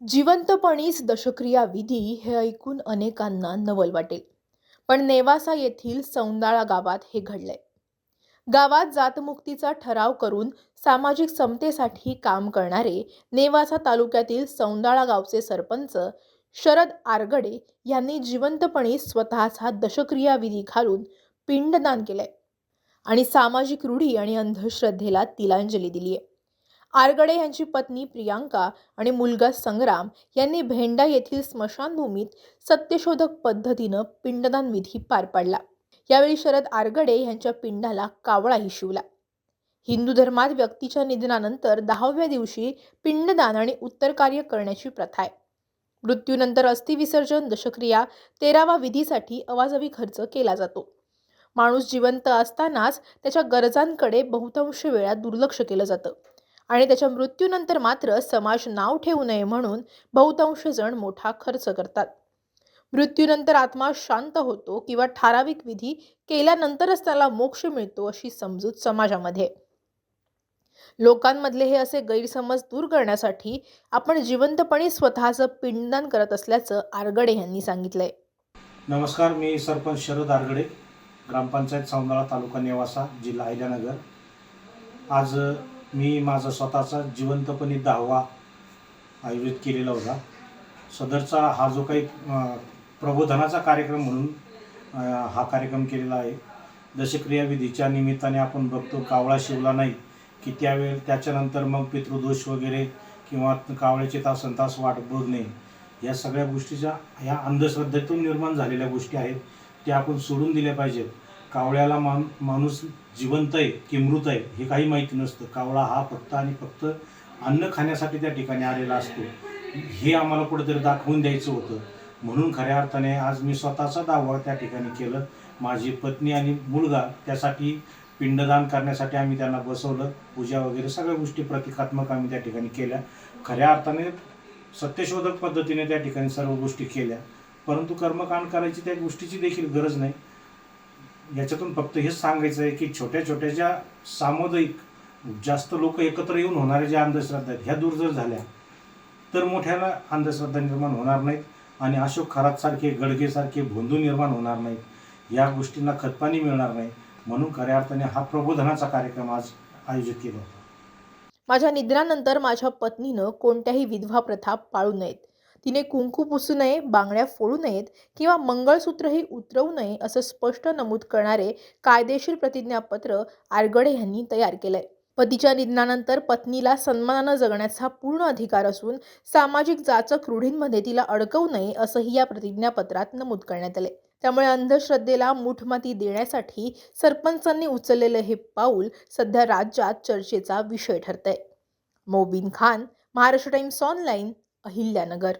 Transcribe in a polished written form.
जिवंतपणीच दशक्रिया विधी हे ऐकून अनेकांना नवल वाटेल. पण नेवासा येथील सौंदाळा गावात हे घडलंय. गावात जातमुक्तीचा ठराव करून सामाजिक समतेसाठी काम करणारे नेवासा तालुक्यातील सौंदाळा गावचे सरपंच शरद आरगडे यांनी जिवंतपणी स्वतःचा दशक्रिया विधी घालून पिंडदान केलंय आणि सामाजिक रूढी आणि अंधश्रद्धेला तिलांजली दिली आहे. आरगडे यांची पत्नी प्रियांका आणि मुलगा संग्राम यांनी भेंडा येथील स्मशानभूमीत सत्यशोधक पद्धतीनं पिंडदान विधी पार पाडला. यावेळी शरद आरगडे यांच्या पिंडाला कावळाही शिवला. हिंदू धर्मात व्यक्तीच्या निधनानंतर 10व्या दिवशी पिंडदान आणि उत्तरकार्य करण्याची प्रथा आहे. मृत्यूनंतर अस्थिविसर्जन दशक्रिया 13वा विधीसाठी अवाजवी खर्च केला जातो. माणूस जिवंत असतानाच त्याच्या गरजांकडे बहुतांश वेळा दुर्लक्ष केलं जातं आणि त्याच्या मृत्यूनंतर मात्र समाज नाव ठेवू नये म्हणून बहुतांश जण मोठा खर्च करतात. मृत्यूनंतर आत्मा शांत होतो किंवा ठराविक विधी केल्यानंतरच त्याला मोक्ष मिळतो अशी समजूत समाजामध्ये. लोकांमधले हे असे गैरसमज दूर करण्यासाठी आपण जिवंतपणे स्वतःचं पिंडदान करत असल्याचं आरगडे यांनी सांगितलंय. नमस्कार, मी सरपंच शरद आरगडे, ग्रामपंचायत सौंदाळा, तालुका नेवासा, जिल्हा अहिल्यानगर. आज मी माझा स्वतःचा जिवंतपणी 10वा आयोजित केलेला होता. सदरचा हा जो काही प्रबोधनाचा कार्यक्रम म्हणून हा कार्यक्रम केलेला आहे. दशक्रिया विधीच्या निमित्ताने आपण बघतो कावळा शिवला नाही की त्यावेळी त्याच्यानंतर मग पितृदोष वगैरे किंवा कावळ्याचे तासनतास वाट बघणे, या सगळ्या गोष्टीच्या ह्या अंधश्रद्धेतून निर्माण झालेल्या गोष्टी आहेत, त्या आपण सोडून दिल्या पाहिजेत. कावळ्याला माणूस जिवंत आहे की मृत आहे हे काही माहिती नसतं. कावळा हा फक्त आणि फक्त अन्न खाण्यासाठी त्या ठिकाणी आलेला असतो, हे आम्हाला कुठेतरी दाखवून द्यायचं होतं. म्हणून खऱ्या अर्थाने आज मी स्वतःचा 10वा त्या ठिकाणी केलं. माझी पत्नी आणि मुलगा त्यासाठी पिंडदान करण्यासाठी आम्ही त्यांना बसवलं. पूजा वगैरे सगळ्या गोष्टी प्रतिकात्मक आम्ही त्या ठिकाणी केल्या. खऱ्या अर्थाने सत्यशोधक पद्धतीने त्या ठिकाणी सर्व गोष्टी केल्या, परंतु कर्मकांड करायची त्या गोष्टीची देखील गरज नाही. याच्यातून फक्त हेच सांगायचं आहे की छोट्या छोट्या ज्या सामुदायिक जास्त लोक एकत्र येऊन होणाऱ्या ज्या अंधश्रद्धा आहेत ह्या दूर जर झाल्या तर मोठ्याला अंधश्रद्धा निर्माण होणार नाहीत आणि अशोक खरातसारखे गडगेसारखे भोंदू निर्माण होणार नाहीत. या गोष्टींना खतपाणी मिळणार नाही. म्हणून खऱ्या अर्थाने हा प्रबोधनाचा कार्यक्रम आज आयोजित केला होता. माझ्या निधनानंतर माझ्या पत्नीनं कोणत्याही विधवा प्रथा पाळू नयेत, तिने कुंकू पुसू नये, बांगड्या फोडू नयेत किंवा मंगळसूत्रही उतरवू नये असं स्पष्ट नमूद करणारे कायदेशीर प्रतिज्ञापत्र आरगडे यांनी तयार केलंय. पतीच्या निधनानंतर पत्नीला सन्मानानं जगण्याचा पूर्ण अधिकार असून सामाजिक जाचक रूढींमध्ये तिला अडकवू नये असंही या प्रतिज्ञापत्रात नमूद करण्यात आले. त्यामुळे अंधश्रद्धेला मूठमाती देण्यासाठी सरपंचांनी उचललेलं हे पाऊल सध्या राज्यात चर्चेचा विषय ठरतंय. Mobin Khan, Maharashtra times online, Ahilyanagar.